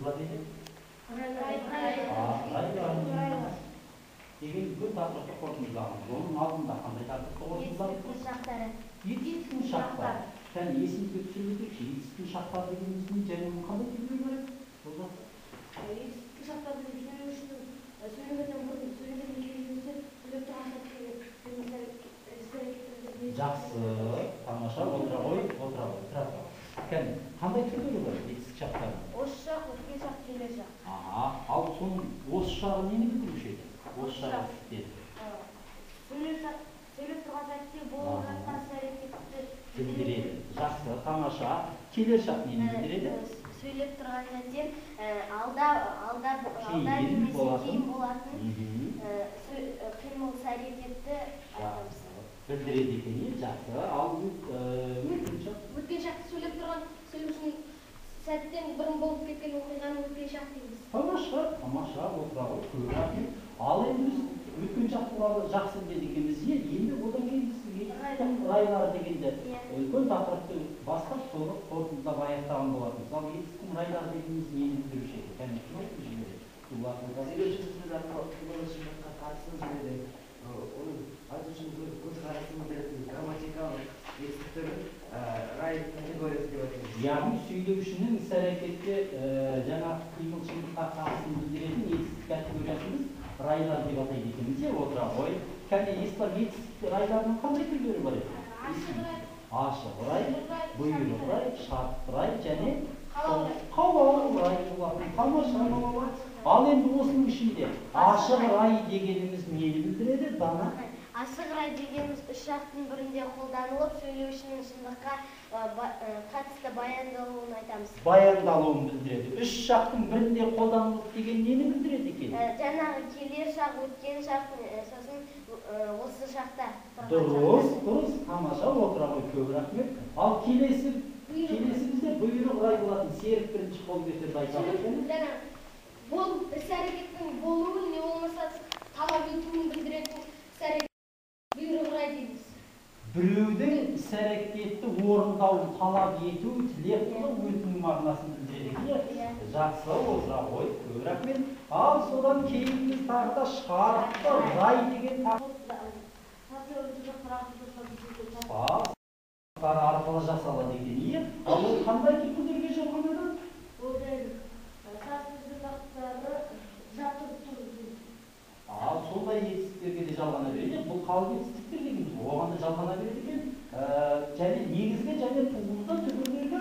туризмға дейді? Рай деген үлкен тақырыпты қорытындыламыз. Оның алдында қандай тақырыпты қорытындыламыз? Етістің шақтары. Және есімізге түсірмедік, етістің шақтары дегеніміздің және қандай келуі керек? Етістің шақтары сөйлемеден бұрын сөйлемеден келгенімізде сөйлеп тұрған жақсы, тамаша, отыра ғой. Қандай түрлері бар етістік шақтары? Осы шақ, өткен шақ, келер шақ. Ал соның осы шағы нені білдіруші еді? Осы шағы деді. Сөйлеп тұрған сәтте болып жатқан іс-әрекетті білдіреді. Жақсы, тамаша. Келер шақ нені білдіреді? Сөйлеп тұрған сәтте алда немесе кейін болатын қимыл іс-әрекетті білдіреді екен, жақсы. Ал өткен шақ? Өткен шақты сөйлеп тұрған сөйлеушінің сәттен бұрын болып кеткен оқиғаны өткен шақ дейміз. Тамаша, отыра ғой, көп рахмет. Ал енді біз өткен шақ туралы жақсы біледі екенбіз, енді одан кейін біз етістің райлары дегенде үлкен тақырыпты бастап соны қорытындылап аяқтаған болатынбыз. Ал етістің райлары дегеніміз нені білдіруші еді? Оның айтушының көзқарасының беретін грамматикалық етістіктерін рай категориясы деп айтамыз. Яғни сөйлеушінің іс-әрекетте жаңағы қимыл-шындыққа қатысын білдіретін етістік категориясымыз райлар деп атайды екенбіз, отыра ғой. Кәне ислам етістік райларының қандай түрлері бар еді? Ашық рай, бұйрық рай, шарт рай және қалаулы рай болатын. Тамаша балалар. Ал енді осының ішінде ашық рай дегеніміз нені білдіреді, Дана? Ашық рай дегеніміз үш шарттың бірінде қолданылып, сөйлеушінің шындыққа қатысты баяндалуын айтамыз. Баяндалуын білдіреді. Үш шарттың бірінде қолданылып деген нені білдіреді екен? Жаңағы келер шақ, өткен шақ, сосын осы шақта. Дұрыс, тамаша, отыра ғой, көп рахмет. Ал келесі бізде бұйрық рай болатын. Серік бірінші қол көтерді айтады екен. Іс-әрекеттің болуын не болмаса талап етуін білдіретін іс-әрекет бұйрық рай дейміз. Біреудің іс-әрекетті орындауын талап ету, тілек қылу, өтінім мағынасын білдіреді. Жақсы, отыра ғой, көп рахмет. Ал содан кейін біз тағы да шартты рай деген тақырыптар арқылы жасалады екен. Ал ол қандай түргілерге жалғанады? Ал сондай етістіктерге де жалғана береді. Бұл қалың етістіктер дегеніміз, оған да жалғана береді екен. Және негізгі және туынды түрлерге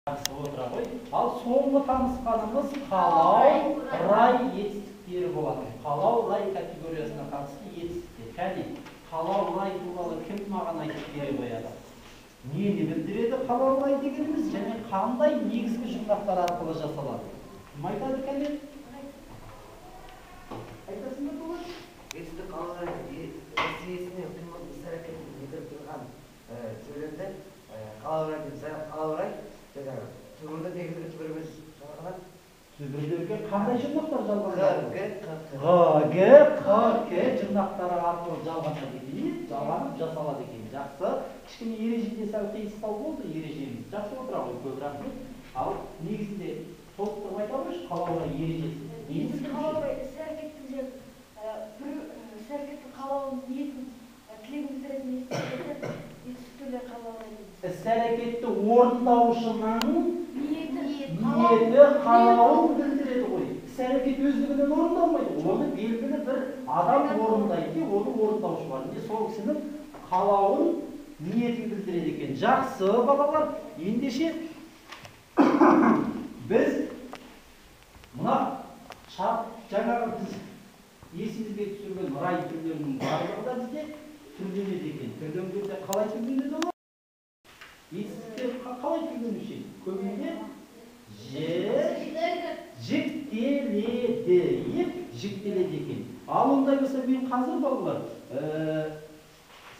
жақсы, отыра ғой. Ал соңғы танысқанымыз қалау рай етістіктері болады. Қалау рай категориясына қатысты етістіктер. Кәне қалау рай туралы кім маған айтып бере қояды? Нені білдіреді қалау рай дегеніміз және қандай негізгі жұмбақтар арқылы жасалады? Кім айтады кәне? Айтасыңдар болады? Етістік қалау рай нәтижесіне қимыл іс-әрекетін білдіріп тұрған сөйлемді қалау рай дейміз. Қалау рай түбірді негізгі түбіріміз жалғанады. Түбірлерге қандай жұрнақтар жалғанады? Г, Қ, К жұрнақтары арқылы жалғанады екен, жалғанып жасалады екен. Жақсы, кішкене ережеде сәл қиыстау болды ережеміз. Жақсы, отыра ғой, көп рахмет. Ал негізінде толықтырып айта қойшы, қалау рай ережесі. Қалау рай іс-әрекеттің қалауын, ниетін, тілегін білдіретін етістіктер қалау рай дейміз. Іс-әрекетті орындаушының ниеті, қалауын білдіреді ғой. Іс-әрекет өздігінен орындалмайды. Оны белгілі бір адам орындайды, оны орындаушы бар. Сол кісінің қалауын, ниетін білдіреді екен. Жақсы, балалар. Ендеше біз мына жаңағы біз есімізге түсірген рай түрлерінің барлығы да бізде түрленеді екен. Түрленгенде қалай түрленеді олар? Етістіктер қалай түрленуші? Көбінде жіктеледі екен. Ал ондай болса мен қазір балалар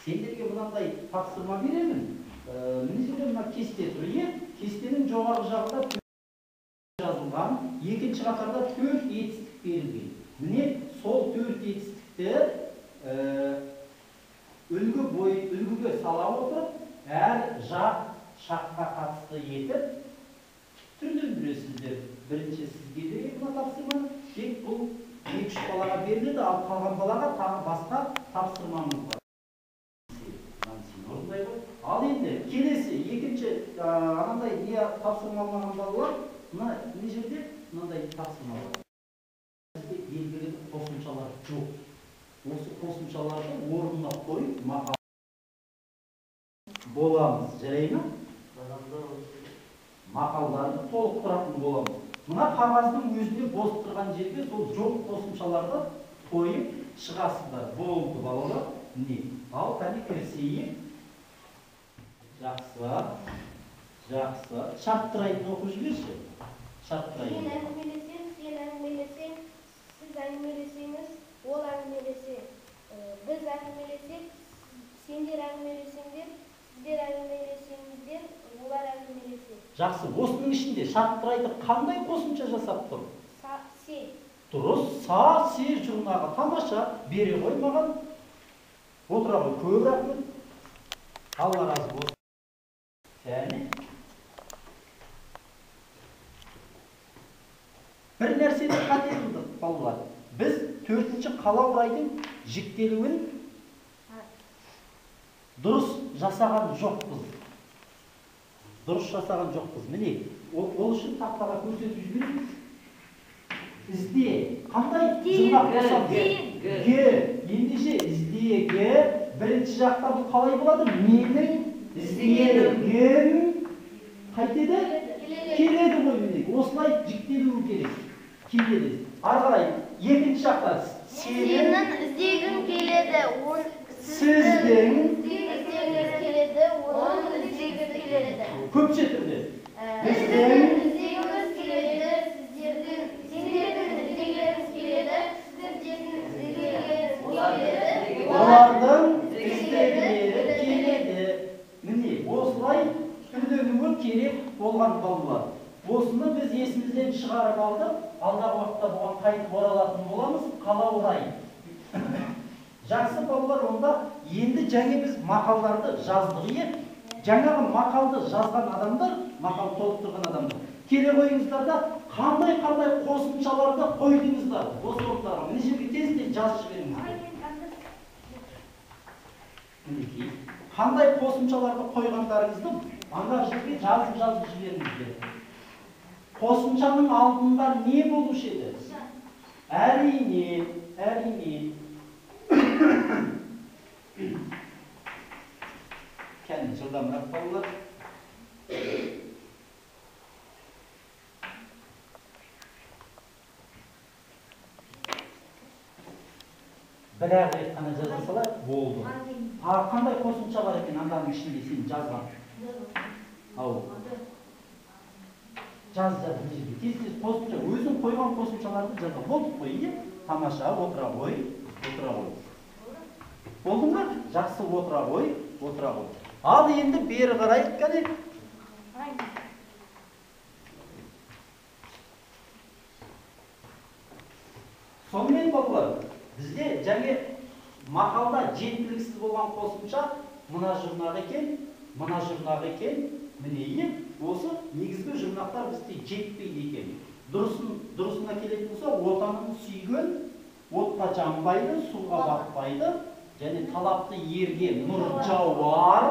сендерге мынандай тапсырма беремін. Міне жерде мына кесте тұр. Кестенің жоғарғы жағында жазылған, екінші қатарда 4 етістік берілген. Міне сол 4 етістікті үлгіге сала отырып, әр шаққа қатысты етіп түрлендіресіздер. сіздер бірінші сізге де мына тапсырма тек бұл 2-3 балаға беріледі, ал қалған балаға тағы басқа тапсырмамыз бар. Орындай ғой. Ал енді келесі екінші анандай не тапсырма алған балалар мына не жерде мынандай тапсырма бар. Бізде белгілі қосымшалар жоқ. Осы қосымшаларды орнына қойып мақал боламыз, жарай ма? Мақалдарды толықтыратын боламыз. Мына қағаздың өзінде бос тұрған жерге сол жоқ қосымшаларды қойып шығасыздар. Болды балалар. Не? Ал қане кірісейік. Жақсы. Жақсы. Шарттырайтын оқып жіберші. Шарттырайтын. Сен әңгімелесең, сіз әңгімелесеңіз, ол әңгімелесе. Біз әңгімелесек, сендер әңгімелесеңдер, сіздер әңгімелесеңіздер, олар әңгімелесе. Жақсы. Осының ішінде шарттырайды қандай қосымша жасап тұр? Се. Дұрыс. Са, се жұрнағы. Тамаша. Бере қой маған. Отыра ғой. Көп рахмет. Алла разы болсын. Және бір нәрсені қате қылдық балалар. Біз 4-ші қалау райдың жіктелуін дұрыс жасаған жоқпыз. Дұрыс жасаған жоқпыз. Міне, ол үшін тақтаға көрсетіп жіберейік. Ізде. Қандай жұрнақ жасап? Ге. Ендеше іздеге бірінші жақта бұл қалай болады? Менің іздегім қайтеді? Келеді ғой міне. Осылай жіктелуі керек. Келеді. Ары қарай екінші жақта Сенің іздегің келеді, сіздің іздегіңіз келеді, оның іздегіңіз келеді. көпше түрде. Біздің іздегіміз келеді, сендердің іздегіңіз келеді, сіздердің іздегіңіз келеді. Олардың іздегілері келеді. Міне, осылай түрленуі керек болған балалар. Осыны біз есімізден шығарып алдық. Алдағы уақытта бұған қайтып оралатын боламыз. Қалау райы. Жақсы балалар, онда енді жаңа біз мақалдарды жаздық. Жаңағы мақалды жазған адамдар, мақал толықтырған адамдар, келе қойыңыздар да қандай қосымшаларды қойдыңыздар. Осы орындарға міне жерге тез жазып жіберіңіздер. Мінекей, қандай қосымшаларды қойғандарыңызды анда жерге жазып жіберіңіздер. Қосымшаның алдында не болушы еді? Әрине. Кәне жылдамырақ балалар. Бір-ақ рет қана жаза салайық, болды. Қандай қосымша бар екен анданың ішінде сен жазған? Ау. Жаз жерге. Тез қосымша, өзің қойған қосымшаларды жаза. Болды қой, тамаша, отыра қой. Болды ма? Жақсы, отыра қой. Ал енді бері қарайық қане. Сонымен балалар, бізде жаңа мақалда жеткіліксіз болған қосымша мына жұрнақ екен, міне осы негізгі жұрнақтар бізде жетпейді екен. Дұрысына келетін болса, отанын сүйген, отқа жанбайды, суға батпайды, және талапты ерге нұр жауар.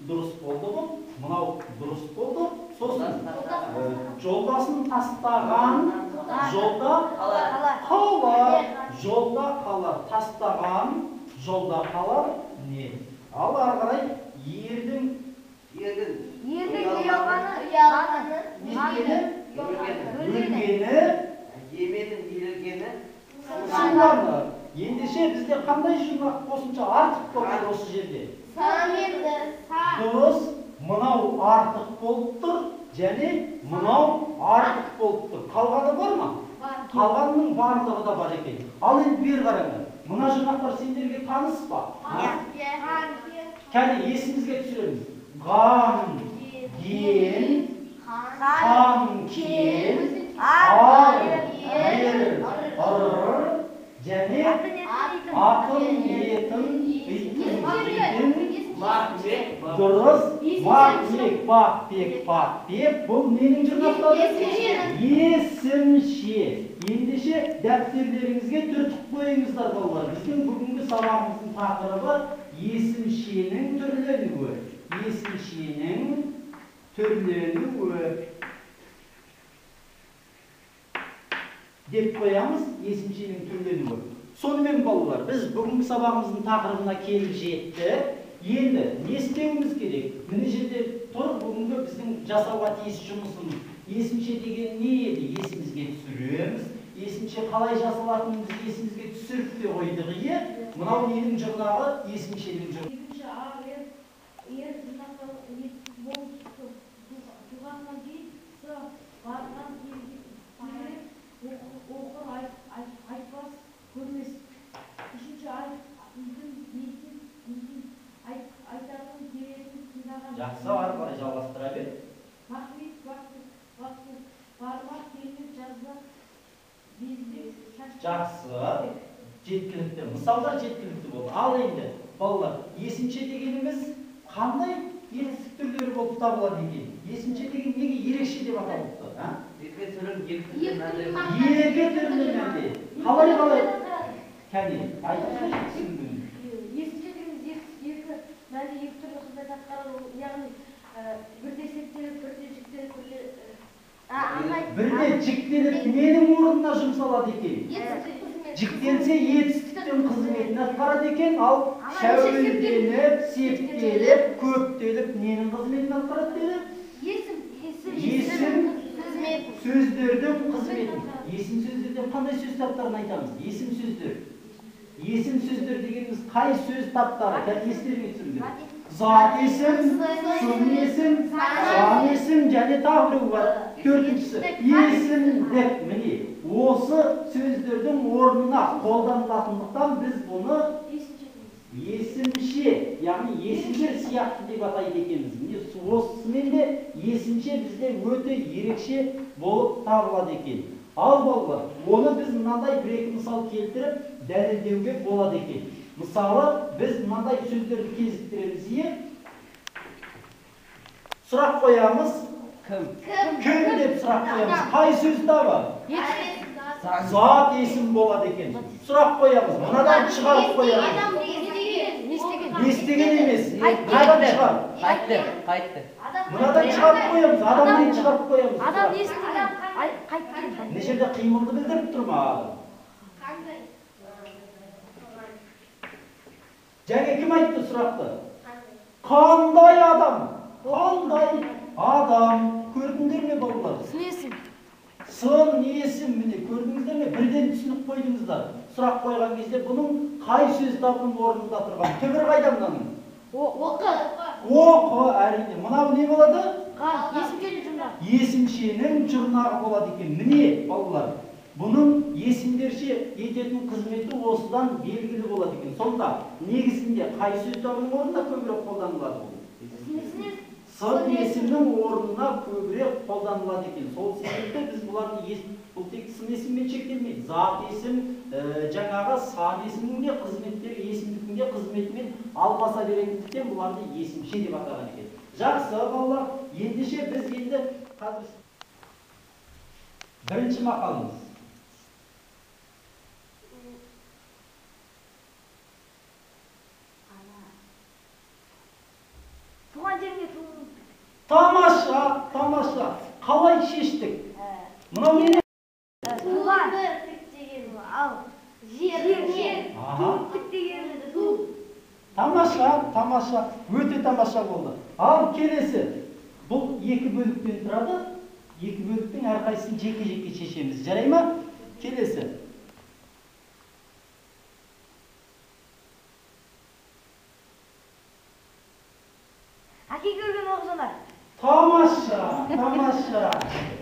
Дұрыс болды бұл. Мынау дұрыс болды. Сосын жолдасын тастаған жолда қалар. Жолда қалар. Тастаған жолда қалар. Не? Ал ары қарай ердің өлгені, еменің елгені, суланы. Ендеше бізде қандай жұрнақ қосымша артық болды осы жерде? Дұрыс, мынау артық болып тұр, және мынау артық болып тұр. Қалғаны бар ма? Қалғанның барлығы да бар екен. Ал енді бер қараңдар. Мына жұрнақтар сендерге таныс па? Кәне есімізге түсіреміз. Ған, ген, қан, кен, ар, ер, ыр, және ақын, етін, үйтін, дұрыс, мақмек. Бекбек. Бұл ненің жұрнақтары? Есімше. Ендеше дәптерлеріңізге түртіп қойыңыздар балалар. Біздің бүгінгі сабағымыздың тақырыбы есімшенің түрленуі. Есімшенің түрленуі. Деп қоямыз, есімшенің түрленуі. Сонымен балалар, біз бүгінгі сабағымыздың тақырыбына келіп жетті. Енді не істеуіміз керек? Міне жерде тұр бүгінгі біздің жасауға тиіс жұмысымыз. Есімше деген не еді? Есімізге түсіреміз. Есімше қалай жасалатынымызды есімізге түсіріп те қойдық, е? Мынау ненің жұрнағы? Есімшенің жұрнағы. Екінші ер жұрнағы туғаннан кейін барған оқыр айтпас көрмес. Үшінші айтатын келетін тыңдаған. Жақсы, ары қарай жалғастыра бер. Махмет бармақ келіп жазда безбек шаш. Жақсы, жеткілікті. Мысалдар жеткілікті болды. Ал енді, балалар, есімше дегеніміз қандай етістік түрлері болып табылады екен? Есімше деген неге ерекше деп аталыпты? Екі түрлі мәнде. Қалай? Кәне, айтыңызшы түсіндім. Есімше дегеніміз екі түрлі қызмет атқарады, яғни бірде септеліп, бірде жіктеліп, бірде жіктеліп ненің орнына жұмсалады екен? Жіктелсе етістіктің қызметін атқарады екен, ал шәуілденіп, септеліп, көптеліп ненің қызметін атқарады деді? Есім сөздердің қызметін. Есім сөздерден қандай сөз таптарын айтамыз? Есім сөздер. Есім сөздер дегеніміз қай сөз таптары? Естеріңе түсіріңдер. Зат есім, сын есім, сан есім және тағы біреу бар. Төртіншісі есімдік. Міне, осы сөздердің орнына қолданылатындықтан біз бұны есімше, яғни есімдер сияқты деп атайды екенбіз. Міне, осымен де есімше бізде өте ерекше болып табылады екен. Ал балалар, оны біз мынандай бір-екі мысал келтіріп дәлелдеуге болады екен. Мысалы, біз мынандай сөздерді кезіктіреміз. Сұрақ қоямыз. Кім деп сұрақ қоямыз? Қай сөз табы? Зат есім болады екен. Сұрақ қоямыз. Мынадан шығарып қоямыз. Естеген емес. Қайдан шығар? Қайтты. Мынадан шығарып қоямыз. Адамнан шығарып қоямыз. Адам естіген, қайткен. Не жерде қимылды білдіріп тұр ма? Және кім айтты сұрақты? Қандай адам? Қандай адам? Көрдіңдер ме балалар? Сын есім. Сын есім, міне көрдіңіздер ме? Бірден түсініп қойдыңыздар. Сұрақ қойған кезде бұның қай сөз табының орнында тұрған? Түбір қайда мынаның? Оқы, әрине. Мынау не болады? Есімшенің жұрнағы болады екен. Міне балалар, бұның есімдерше ететін қызметі осыдан белгілі болады екен. Сонда негізінде қай сөз табының орнында көбірек қолданылады бұл? Сын есімнің орнына көбірек қолданылады екен. Сол себепті біз бұларды бұл тек сын есіммен шектелмейді. Зат есім, жаңағы сан есімнің де қызметтері, есімдіктің де қызметімен алпаса беретіндіктен бұларды есімше деп атаған екен. Жақсы балалар, ендеше біз енді қазір бірінші мақалымыз. Туған жеріңе туған. Тамаша. Қалай шештік? Мынау не? Туған. Ал жер. Туып деген туып. Тамаша. Өте тамаша болды. Ал келесі. Бұл екі бөліктен тұрады. Екі бөліктің әрқайсысын жеке-жеке шешеміз. Жарай ма? Келесі. Әке көрген оқызалар. Тамаша.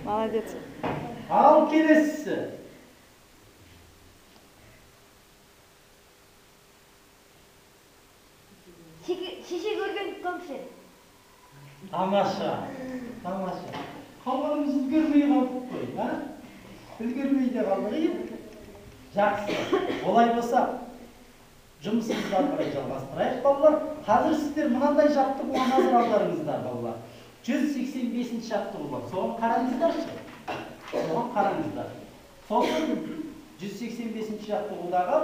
Молодец. Ал келесі. Шеше көрген көмші. Тамаша. Қалғанымыз үлгермей қалдық қой, а? Үлгермей де қалдық. Жақсы. Олай болса, жұмысымызды ары қарай жалғастырайық, балалар. Қазір сіздер мынандай жаттығуға назар аударыңыздар, балалар. 185 жаттығу бар. Соған қараңыздаршы. Соған қараңыздар. Сосын 185 жаттығудағы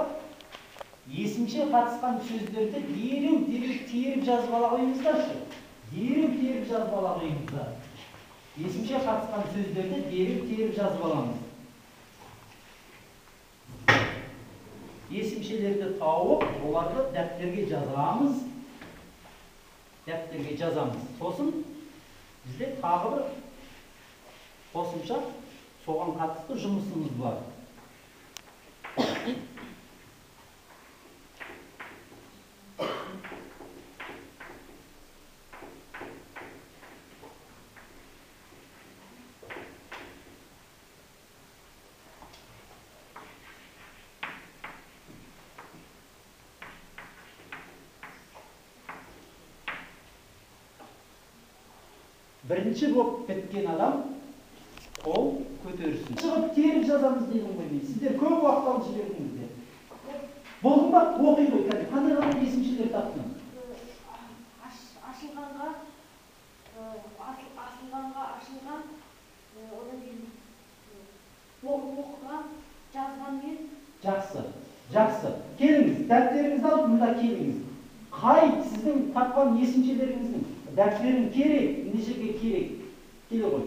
есімше қатысқан сөздерді дереу теріп жазып ала қойыңыздаршы. Дереу теріп жазып ала қойыңыздар. Есімше қатысқан сөздерді дереу теріп жазып аламыз. Есімшелерді тауып, оларды дәптерге жазамыз. Дәптерге жазамыз. Сосын бізде тағы бір қосымша соған қатысты жұмысымыз бар. Бірінші болып біткен адам қол көтерсін. Шығып теріп жазамыз деймін ғой мен. Сіздер көп уақыт алып жібердіңіздер. Болдың ба? Оқи ғой. Қандай ғана есімшелер таптың? Ашылғанға, ашылған, одан кейін оқыған, жазған мен. Жақсы. Жақсы. Келіңіз, дәптеріңізді алып, мұнда келіңіз. Қай сіздің тапқан есімшелеріңіздің дәптерің керек, мына жерге керек. Келе ғой.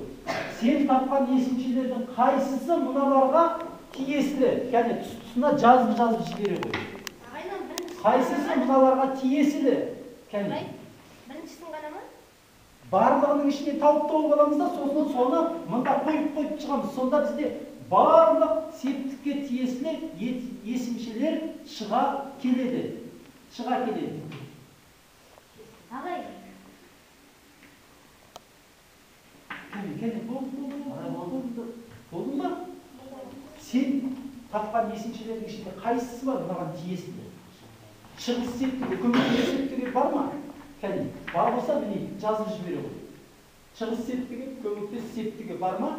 Сен тапқан есімшелердің қайсысы мыналарға тиесілі? Яғни тұсына жазып жібере ғой. Қайсысы мыналарға тиесілі? Біріншісін ғана ма? Барлығының ішіне тауып аламыз да, сосын соны мында қойып шығамыз. Сонда бізде барлық септікке тиесілі есімшелер шыға келеді. Ағай. Болдың ба? Сен тапқан есімшелердің ішінде қайсысы бар мынаған тиесілі? Шығыс септігі, көмектес септігі бар ма? Кәне, бар болса міне жазып жібере ғой. Шығыс септігі, көмектес септігі бар ма?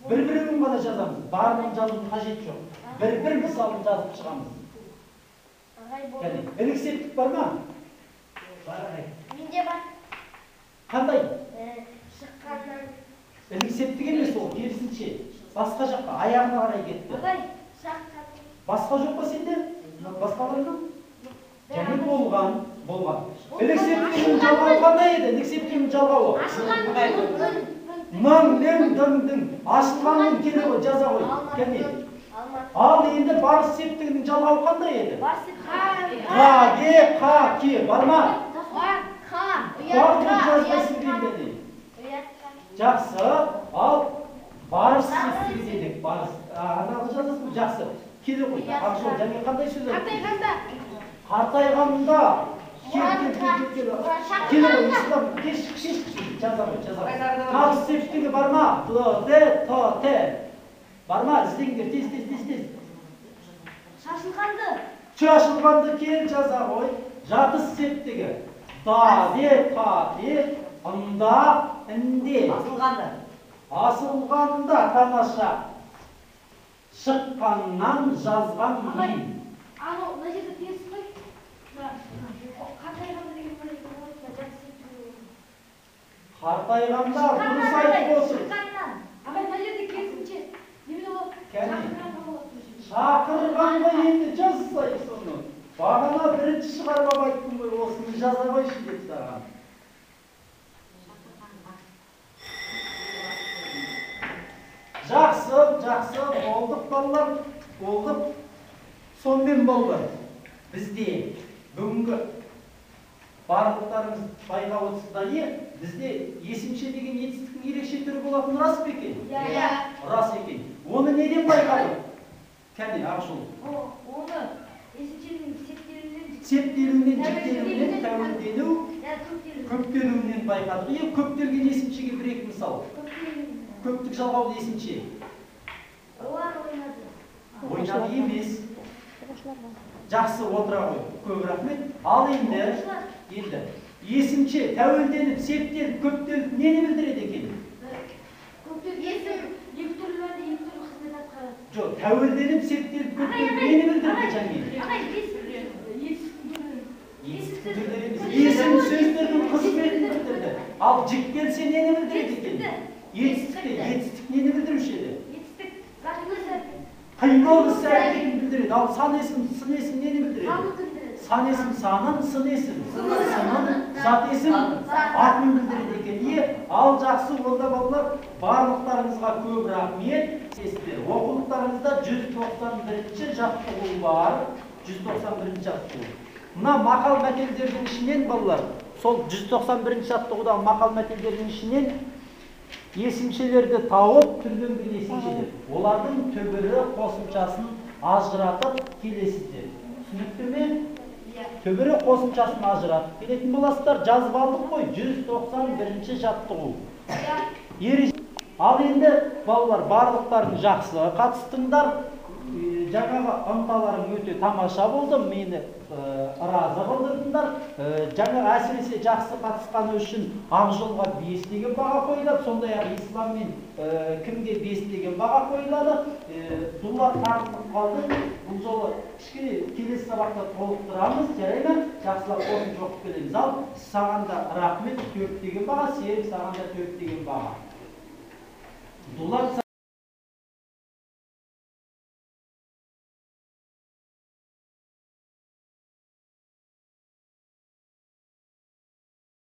Бір-бірін ғана жазамыз. Барлығын жазудың қажеті жоқ. Бір мысалын жазып шығамыз. Кәне, ілік септік бар ма? Бар. Менде бар. Қандай? Шыққаннан. Ілік септік емес ол, керісінше. Басқа жаққа, аяғына қарай кетті. Басқа жоқ па сенде? Басқаларынан? Және болған. Ілік септігінің жалғауы қандай еді? Ілік септігінің жалғауы? Мың, дің. Ашылғанның келе ғой, жаза ғой. Кәне. Ал енді барыс септігінің жалғауы қандай еді? Қа, ке. Бар ма? Жақсы. Ал барыс септігі дедік. Анағы жазасың, жақсы. Келе ғой. Ақжол, және қандай сөз айтты? Қартайғанда. Келе ғой, ислам, кеш, жаза ғой. Табыс септігі бар ма? Т. Бар ма? Іздеңдер, тез. Шашылғанды кел жаза ғой. Жатыс септігі. Да, ында, інде. Асылғанда, тамаша. Шыққаннан жазған мен. Мына жерде теріс қой. Қартайғанда деген қартайғанда дұрыс айтып отыр. Ағай, мына жерде керісінше. Шақырғанға енді жазсай соны. Бағана бірінші шығармап айттым ғой, осыны жаза қойшы деп саған. Жақсы, болдық балалар, болдық. Сонымен болды. Бізде бүгінгі барлықтарыңыз байқап отырсыздар, бізде есімше деген етістіктің ерекше түрі болатын рас па екен? Рас екен. Оны неден байқадық? Кәне, Ақжол. Оны есімшенің септелуінен, жіктелуінен, тәуелдену, көптелуінен байқадық. Көптелген есімшеге бір-екі мысал. Көптік жалғауды есімше. Олар ойнады. Ойнады емес. Жақсы отыра ғой. Көп рахмет. Ал енді есімше тәуелденіп, септеліп, көптеліп нені білдіреді екен? Екі түрлі қызмет атқарады. Жоқ, тәуелденіп, септеліп, көптеліп нені білдірді жаңе? Есім сөздердің қызметін білдірді. Ал жік келсе нені білдіреді екен? Етістік нені білдіруші еді? Жетістік, жақсы Қимыл іс-әрекетін білдіреді. Ал сан есім, сын есім нені білдіреді? санды білдіреді. Сан есім санын, сын есім. Сынын, зат есім атын білдіреді екен. Ал жақсы, онда балалар, барлықтарыңызға көп рахмет. Оқулықтарыңызда 191-ші жаттығу бар. 191-ші жаттығу. Мына мақал мәтелдердің ішінен балалар, сол 191-ші жаттығудағы мақал мәтелдердің ішінен есімшелерді тауып түрленген есімшелер. Олардың түбірі қосымшасын ажыратып келесіздер. Түсінікті ме? Түбірі қосымшасын ажыратып келетін боласыздар. Жазып алдық қой, 191-ші жаттығу. Ал енді балалар барлықтарың жақсы қатыстыңдар. Жаңағы ынталарың өте тамаша болды. Мені разы қылдырдыңдар. Жаңа әсіресе жақсы қатысқаны үшін Ақжолға 5 деген баға қойылады. Сондай-ақ Исламмен кімге 5 деген баға қойылады. Дулат тартылып қалды. Бұл жолы кішкене келесі сабақта толықтырамыз. Жарай ма? Жақсылап қосымша оқып келеміз. Ал саған да рахмет, 4 деген баға, Серік саған да 4 деген баға. Дулат